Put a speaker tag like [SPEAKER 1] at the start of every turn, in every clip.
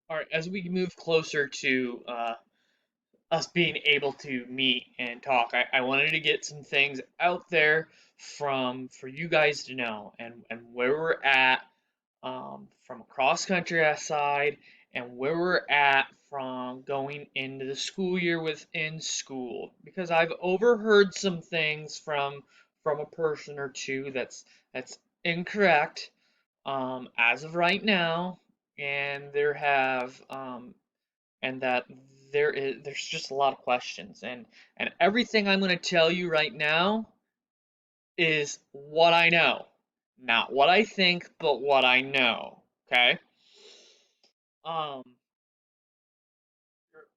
[SPEAKER 1] All right, as we move closer to us being able to meet and talk, I wanted to get some things out there for you guys to know and where we're at from a cross country side and where we're at from going into the school year within school because I've overheard some things from a person or two that's incorrect as of right now, and there have and that there's just a lot of questions, and everything I'm going to tell you right now is what I know, not what I think, but what I know. Okay. Um,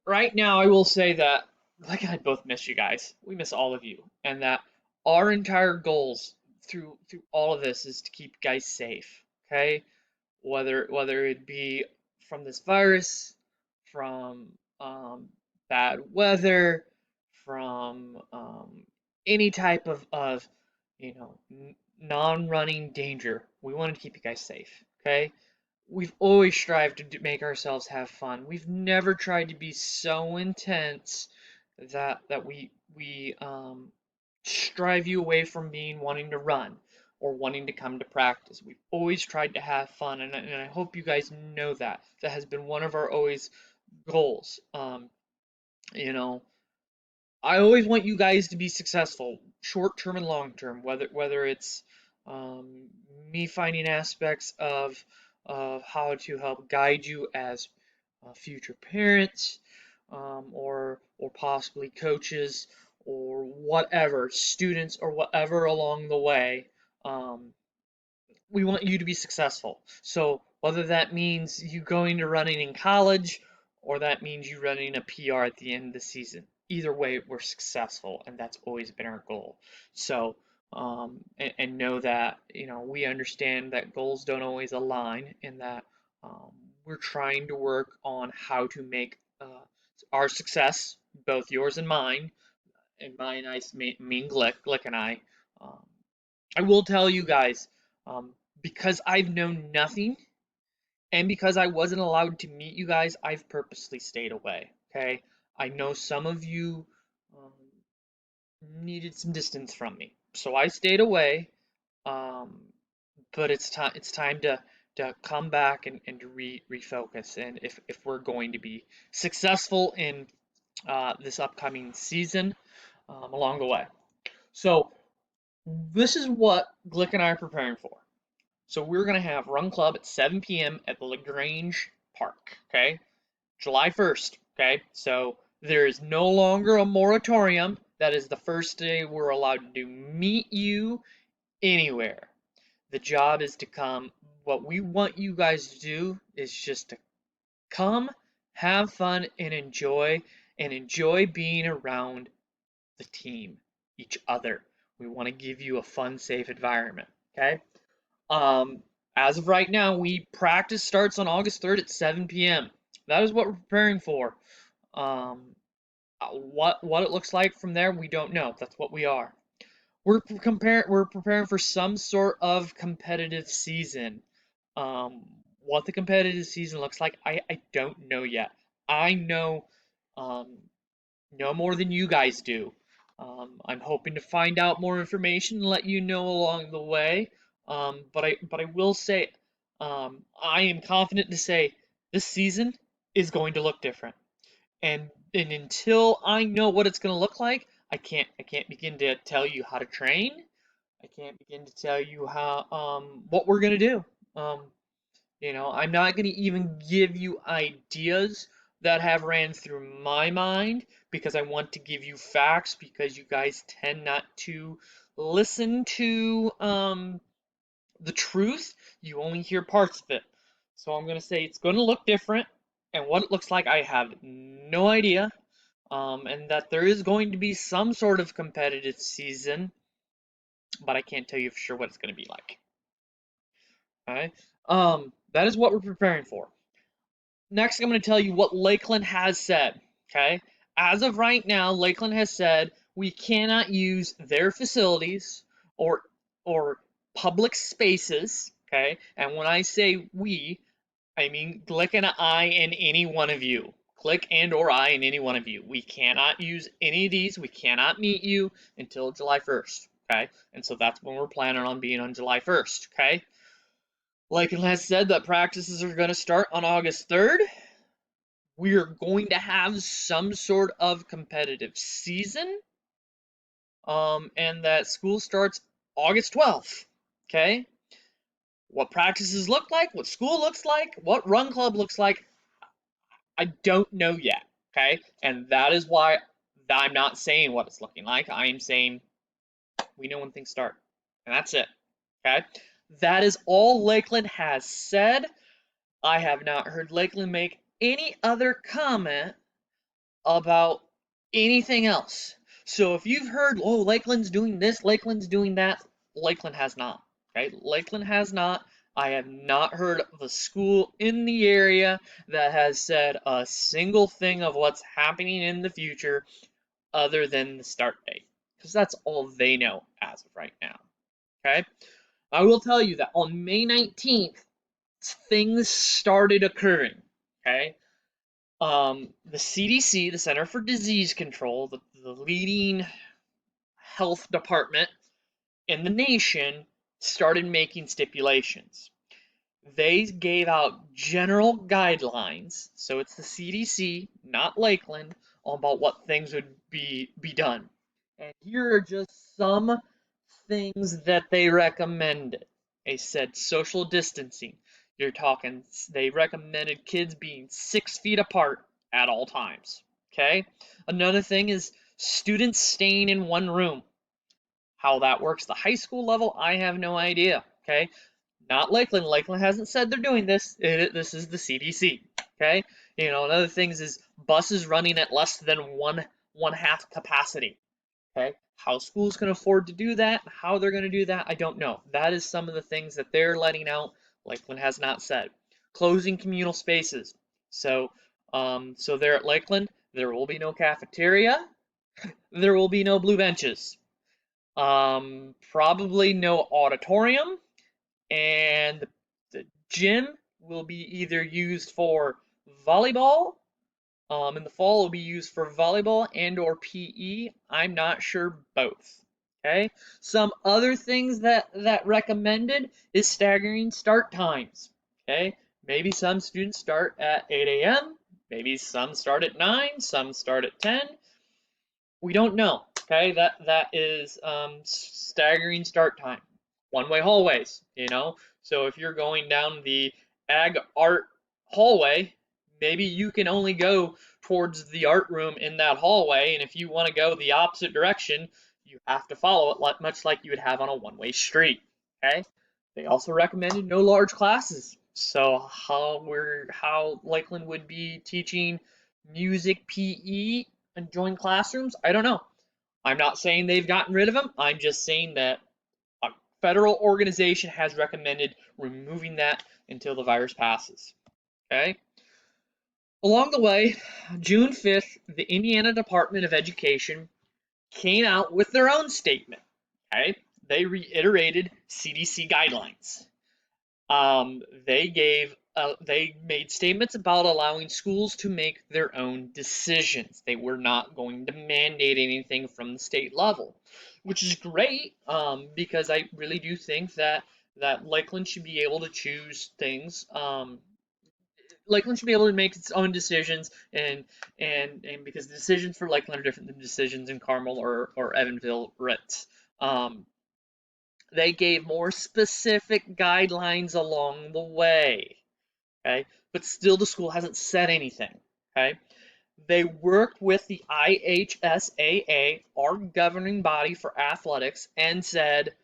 [SPEAKER 1] right now, I will say that like I both miss you guys. We miss all of you, and that our entire goals through all of this is to keep you guys safe. Okay, whether it be from this virus, from bad weather, from any type of non-running danger. We want to keep you guys safe. Okay, we've always strived to make ourselves have fun. We've never tried to be so intense that we strive you away from being wanting to run or wanting to come to practice. We've always tried to have fun, and I hope you guys know that. That has been one of our always goals. You know, I always want you guys to be successful, short term and long term. Whether it's um, me finding aspects of how to help guide you as future parents, or possibly coaches, or whatever students, or whatever along the way. Um, we want you to be successful. So whether that means you going to running in college or that means you running a PR at the end of the season, either way, we're successful, and that's always been our goal. So, and know that we understand that goals don't always align, and that um, we're trying to work on how to make our success, both yours and mine, I mean Glick and I. Um, I will tell you guys, um, because I've known nothing and because I wasn't allowed to meet you guys, I've purposely stayed away. Okay, I know some of you um, needed some distance from me, so I stayed away. Um, but it's time to come back and to refocus. And if we're going to be successful in this upcoming season, along the way. So this is what Glick and I are preparing for. So we're going to have Run Club at 7 p.m. at the LaGrange Park, okay? July 1st, okay? So there is no longer a moratorium. That is the first day we're allowed to meet you anywhere. The job is to come. What we want you guys to do is just to come, have fun, and enjoy being around the team, each other. We want to give you a fun, safe environment, okay? Um, as of right now, we practice starts on August 3rd at 7 p.m. That is what we're preparing for. Um, what it looks like from there, we don't know. That's what we are. We're preparing for some sort of competitive season. What the competitive season looks like, I don't know yet. I know um, no more than you guys do. I'm hoping to find out more information and let you know along the way. But I will say, I am confident to say this season is going to look different. And until I know what it's going to look like, I can't begin to tell you how to train. I can't begin to tell you how what we're going to do. Um, I'm not going to even give you ideas that have ran through my mind because I want to give you facts because you guys tend not to listen to the truth. You only hear parts of it. So I'm going to say it's going to look different, and what it looks like, I have no idea. And that there is going to be some sort of competitive season, but I can't tell you for sure what it's going to be like. Okay? That is what we're preparing for. Next, I'm going to tell you what Lakeland has said. Okay, as of right now, Lakeland has said we cannot use their facilities or public spaces. Okay, and when I say we, I mean, click an I in any one of you. Click and or I in any one of you. We cannot use any of these. We cannot meet you until July 1st. Okay? And so that's when we're planning on being on July 1st. Okay? Like it has said that practices are going to start on August 3rd. We are going to have some sort of competitive season. And that school starts August 12th. Okay? What practices look like, what school looks like, what run club looks like, I don't know yet. Okay? And that is why I'm not saying what it's looking like. I am saying we know when things start. And that's it. Okay? That is all Lakeland has said. I have not heard Lakeland make any other comment about anything else. So if you've heard, oh, Lakeland's doing this, Lakeland's doing that, Lakeland has not. Okay, Lakeland has not. I have not heard of a school in the area that has said a single thing of what's happening in the future other than the start date. Because that's all they know as of right now. Okay? I will tell you that on May 19th, things started occurring. Okay? The CDC, the Center for Disease Control, the leading health department in the nation, started making stipulations. They gave out general guidelines, so it's the CDC, not Lakeland, about what things would be done. And here are just some things that they recommended. They said social distancing. You're talking, they recommended kids being 6 feet apart at all times. Okay? Another thing is students staying in one room. How that works, the high school level, I have no idea. Okay? Not Lakeland. Lakeland hasn't said they're doing this. This is the CDC. Okay? Another things is buses running at less than one half capacity. Okay? How schools can afford to do that, how they're going to do that, I don't know. That is some of the things that they're letting out. Lakeland has not said. Closing communal spaces. So there at Lakeland, there will be no cafeteria. There will be no blue benches. Probably no auditorium, and the gym will be either used for volleyball. In the fall, it'll be used for volleyball and or PE. I'm not sure both. Okay. Some other things that recommended is staggering start times. Okay. Maybe some students start at 8 a.m. Maybe some start at 9. Some start at 10. We don't know. Okay. That is staggering start time. One-way hallways. So if you're going down the ag art hallway, maybe you can only go towards the art room in that hallway, and if you want to go the opposite direction, you have to follow it much like you would have on a one-way street. Okay? They also recommended no large classes. So how Lakeland would be teaching music PE and joint classrooms, I don't know. I'm not saying they've gotten rid of them. I'm just saying that a federal organization has recommended removing that until the virus passes. Okay? Along the way, June 5th, the Indiana Department of Education came out with their own statement. Okay? They reiterated CDC guidelines. They made statements about allowing schools to make their own decisions. They were not going to mandate anything from the state level, which is great, because I really do think that Lakeland should be able to choose things. Lakeland should be able to make its own decisions, and because the decisions for Lakeland are different than decisions in Carmel or Evansville, Ritz. They gave more specific guidelines along the way. Okay, but still the school hasn't said anything. Okay, they worked with the IHSAA, our governing body for athletics, and said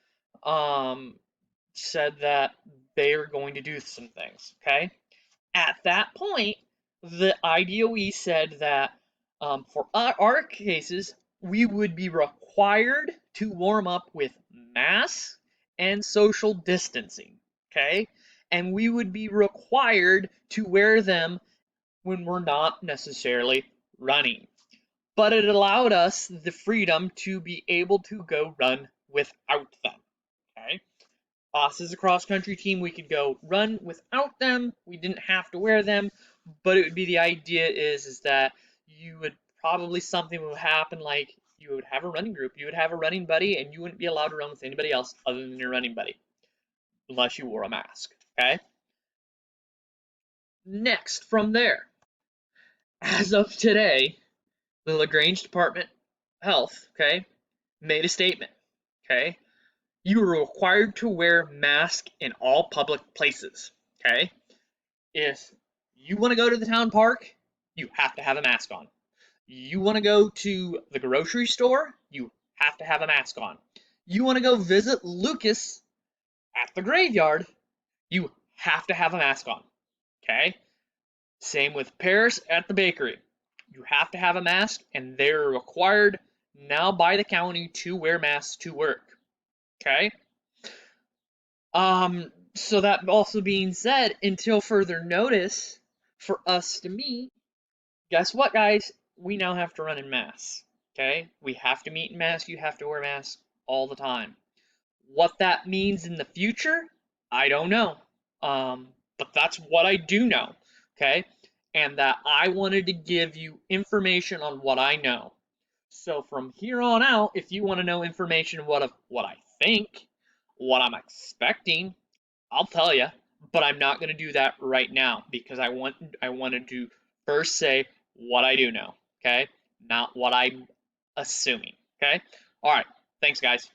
[SPEAKER 1] that they are going to do some things. Okay, at that point, the IDOE said that for our cases, we would be required to warm up with masks and social distancing. Okay, and we would be required to wear them when we're not necessarily running. But it allowed us the freedom to be able to go run without them. Okay. Us as a cross-country team, we could go run without them. We didn't have to wear them, but it would be the idea is that you would probably something would happen like you would have a running group, you would have a running buddy, and you wouldn't be allowed to run with anybody else other than your running buddy, unless you wore a mask. Okay. Next, from there, as of today, the LaGrange Department of Health, okay, made a statement. Okay, you are required to wear mask in all public places. Okay, if you want to go to the town park, you have to have a mask on. You want to go to the grocery store, you have to have a mask on. You want to go visit Lucas at the graveyard, you have to have a mask on. Okay? Same with Paris at the bakery. You have to have a mask, and they're required now by the county to wear masks to work. Okay? So that also being said, until further notice for us to meet, guess what, guys? We now have to run in masks. Okay? We have to meet in masks. You have to wear masks all the time. What that means in the future, I don't know. But that's what I do know. Okay? And that I wanted to give you information on what I know. So from here on out, if you want to know information of what I think, what I'm expecting, I'll tell you, but I'm not going to do that right now because I wanted to first say what I do know, okay? Not what I'm assuming, okay? All right. Thanks, guys.